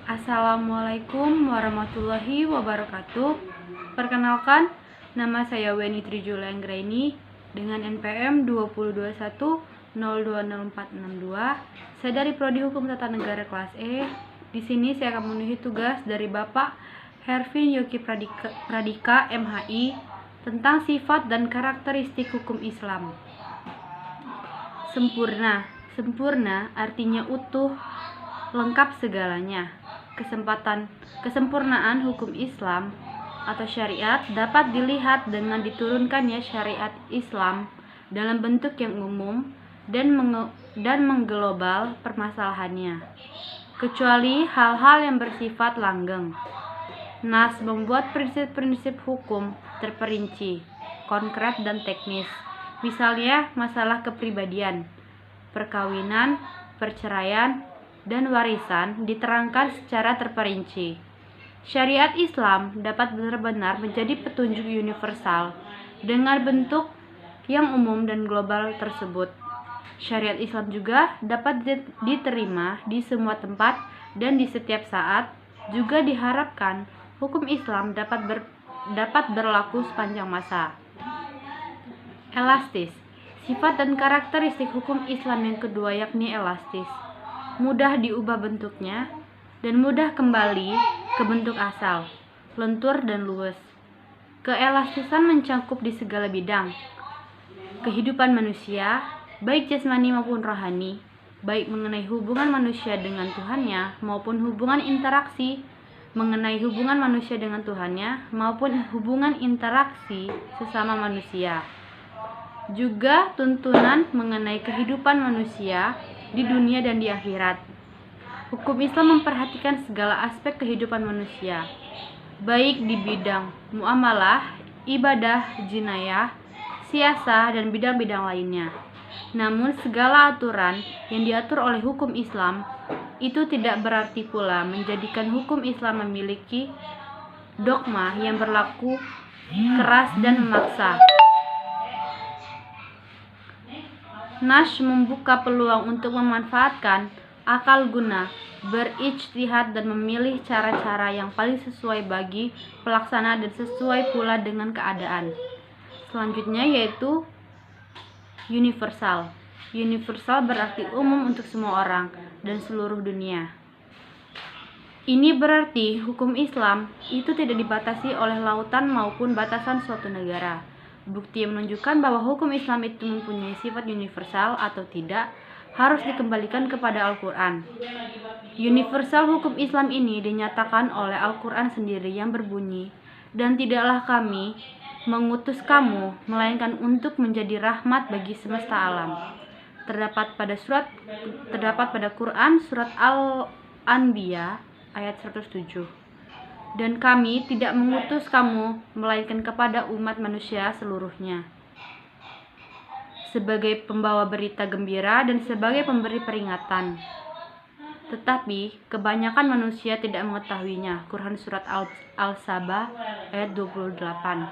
Assalamualaikum warahmatullahi wabarakatuh. Perkenalkan, nama saya Weni Trijula Anggraini dengan NPM 2021020462. Saya dari Prodi Hukum Tata Negara kelas E. Di sini saya akan memenuhi tugas dari Bapak Hervin Yogi Pradika MHI tentang sifat dan karakteristik hukum Islam. Sempurna artinya utuh, lengkap segalanya. Kesempurnaan hukum Islam atau syariat dapat dilihat dengan diturunkannya syariat Islam dalam bentuk yang umum dan mengglobal permasalahannya, kecuali hal-hal yang bersifat langgeng. Nas membuat prinsip-prinsip hukum terperinci, konkret dan teknis. Misalnya masalah kepribadian, perkawinan, perceraian, dan warisan diterangkan secara terperinci. Syariat Islam dapat benar-benar menjadi petunjuk universal dengan bentuk yang umum dan global tersebut. Syariat Islam juga dapat diterima di semua tempat dan di setiap saat. Juga diharapkan hukum Islam dapat berlaku sepanjang masa. Elastis. Sifat dan karakteristik hukum Islam yang kedua yakni elastis. Mudah diubah bentuknya dan mudah kembali ke bentuk asal, lentur dan luwes. Keelastisan mencakup di segala bidang kehidupan manusia, baik jasmani maupun rohani, baik mengenai hubungan manusia dengan Tuhannya maupun hubungan interaksi mengenai hubungan manusia dengan Tuhannya maupun hubungan interaksi sesama manusia. Juga tuntunan mengenai kehidupan manusia di dunia dan di akhirat. Hukum Islam memperhatikan segala aspek kehidupan manusia, baik di bidang muamalah, ibadah, jinayah, siasah, dan bidang-bidang lainnya. Namun segala aturan yang diatur oleh hukum Islam itu tidak berarti pula menjadikan hukum Islam memiliki dogma yang berlaku keras dan memaksa. Nas membuka peluang untuk memanfaatkan akal guna, berijtihad dan memilih cara-cara yang paling sesuai bagi pelaksana dan sesuai pula dengan keadaan. Selanjutnya yaitu universal. Universal berarti umum untuk semua orang dan seluruh dunia. Ini berarti hukum Islam itu tidak dibatasi oleh lautan maupun batasan suatu negara. Bukti yang menunjukkan bahwa hukum Islam itu mempunyai sifat universal atau tidak harus dikembalikan kepada Al-Quran. Universal hukum Islam ini dinyatakan oleh Al-Quran sendiri yang berbunyi, "Dan tidaklah kami mengutus kamu melainkan untuk menjadi rahmat bagi semesta alam." Terdapat pada Quran surat Al-Anbiya ayat 107. Dan kami tidak mengutus kamu melainkan kepada umat manusia seluruhnya, sebagai pembawa berita gembira dan sebagai pemberi peringatan. Tetapi kebanyakan manusia tidak mengetahuinya. Quran surat Al-Saba ayat 28.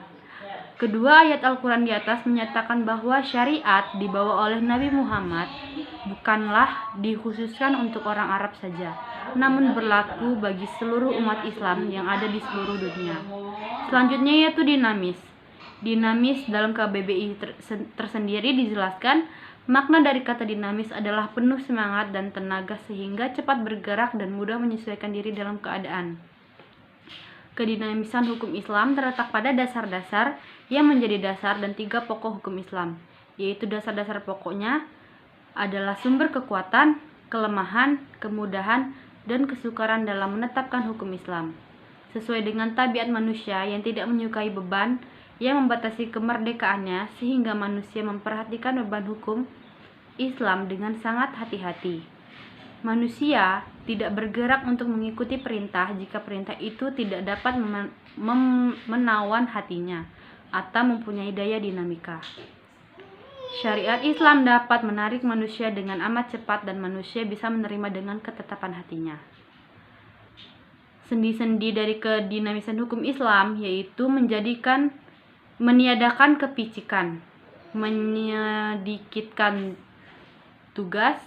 Kedua ayat Al-Quran di atas menyatakan bahwa syariat dibawa oleh Nabi Muhammad bukanlah dikhususkan untuk orang Arab saja, namun berlaku bagi seluruh umat Islam yang ada di seluruh dunia. Selanjutnya yaitu dinamis. Dinamis dalam KBBI tersendiri dijelaskan makna dari kata dinamis adalah penuh semangat dan tenaga sehingga cepat bergerak dan mudah menyesuaikan diri dalam keadaan. Kedinamisan hukum Islam terletak pada dasar-dasar yang menjadi dasar dan 3 pokok hukum Islam, yaitu dasar-dasar pokoknya adalah sumber kekuatan, kelemahan, kemudahan, dan kesukaran dalam menetapkan hukum Islam, sesuai dengan tabiat manusia yang tidak menyukai beban yang membatasi kemerdekaannya, sehingga manusia memperhatikan beban hukum Islam dengan sangat hati-hati. Manusia tidak bergerak untuk mengikuti perintah jika perintah itu tidak dapat menawan hatinya atau mempunyai daya dinamika. Syariat Islam dapat menarik manusia dengan amat cepat dan manusia bisa menerima dengan ketetapan hatinya. Sendi-sendi dari kedinamisan hukum Islam yaitu meniadakan kepicikan, menyedikitkan tugas,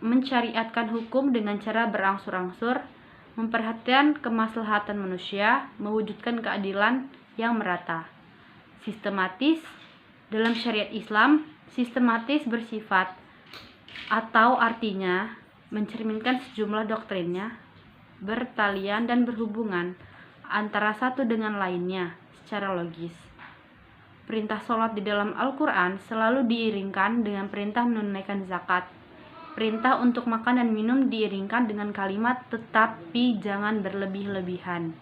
mencariatkan hukum dengan cara berangsur-angsur, memperhatikan kemaslahatan manusia, mewujudkan keadilan yang merata. Sistematis. Dalam syariat Islam, sistematis bersifat atau artinya mencerminkan sejumlah doktrinnya, bertalian dan berhubungan antara satu dengan lainnya secara logis. Perintah sholat di dalam Al-Quran selalu diiringkan dengan perintah menunaikan zakat. Perintah untuk makan dan minum diiringkan dengan kalimat tetapi jangan berlebih-lebihan.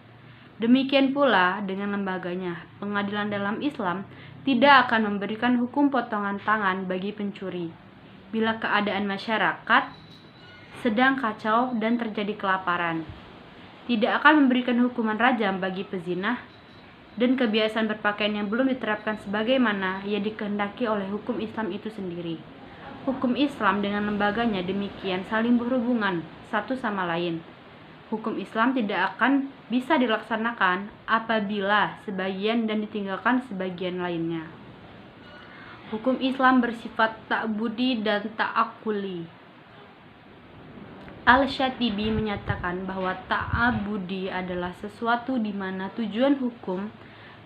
Demikian pula dengan lembaganya. Pengadilan dalam Islam tidak akan memberikan hukum potongan tangan bagi pencuri bila keadaan masyarakat sedang kacau dan terjadi kelaparan. Tidak akan memberikan hukuman rajam bagi pezina dan kebiasaan berpakaian yang belum diterapkan sebagaimana yang dikehendaki oleh hukum Islam itu sendiri. Hukum Islam dengan lembaganya demikian saling berhubungan satu sama lain. Hukum Islam tidak akan bisa dilaksanakan apabila sebagian dan ditinggalkan sebagian lainnya. Hukum Islam bersifat ta'budi dan ta'akuli. Al-Syatibi menyatakan bahwa ta'abudi adalah sesuatu di mana tujuan hukum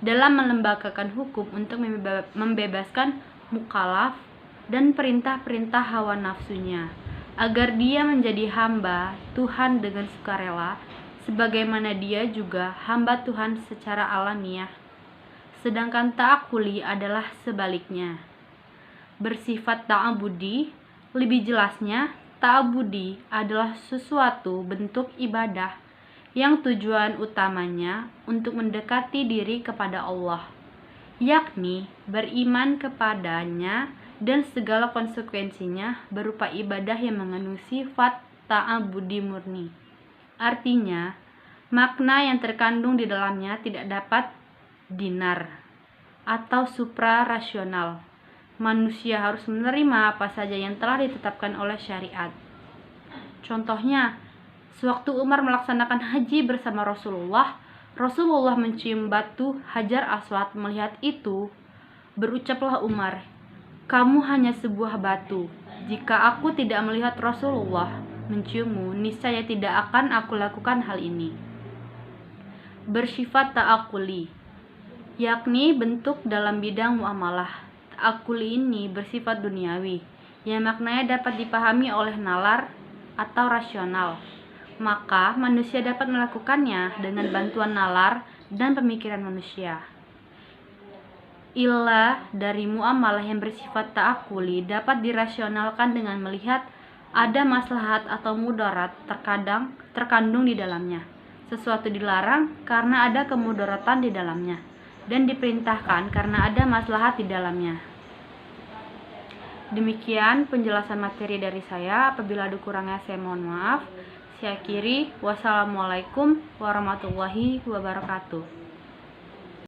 dalam melembagakan hukum untuk membebaskan mukallaf dan perintah-perintah hawa nafsunya, agar dia menjadi hamba Tuhan dengan sukarela, sebagaimana dia juga hamba Tuhan secara alamiah. Sedangkan ta'akuli adalah sebaliknya, bersifat ta'abudi. Lebih jelasnya, ta'abudi adalah sesuatu bentuk ibadah yang tujuan utamanya untuk mendekati diri kepada Allah, yakni beriman kepadanya dan segala konsekuensinya berupa ibadah yang mengandung sifat ta'abudi murni. Artinya, makna yang terkandung di dalamnya tidak dapat dinar atau suprarasional. Manusia harus menerima apa saja yang telah ditetapkan oleh syariat. Contohnya, sewaktu Umar melaksanakan haji bersama Rasulullah mencium batu Hajar Aswad. Melihat itu, berucaplah Umar, "Kamu hanya sebuah batu. Jika aku tidak melihat Rasulullah menciummu, niscaya tidak akan aku lakukan hal ini." Bersifat ta'akuli, yakni bentuk dalam bidang muamalah. Ta'akuli ini bersifat duniawi, yang maknanya dapat dipahami oleh nalar atau rasional. Maka manusia dapat melakukannya dengan bantuan nalar dan pemikiran manusia. Ilah dari muamalah yang bersifat ta'akuli dapat dirasionalkan dengan melihat ada maslahat atau mudarat terkandung di dalamnya. Sesuatu dilarang karena ada kemudaratan di dalamnya, dan diperintahkan karena ada maslahat di dalamnya. Demikian penjelasan materi dari saya. Apabila ada kurangnya saya mohon maaf. Saya akhiri. Wassalamualaikum warahmatullahi wabarakatuh.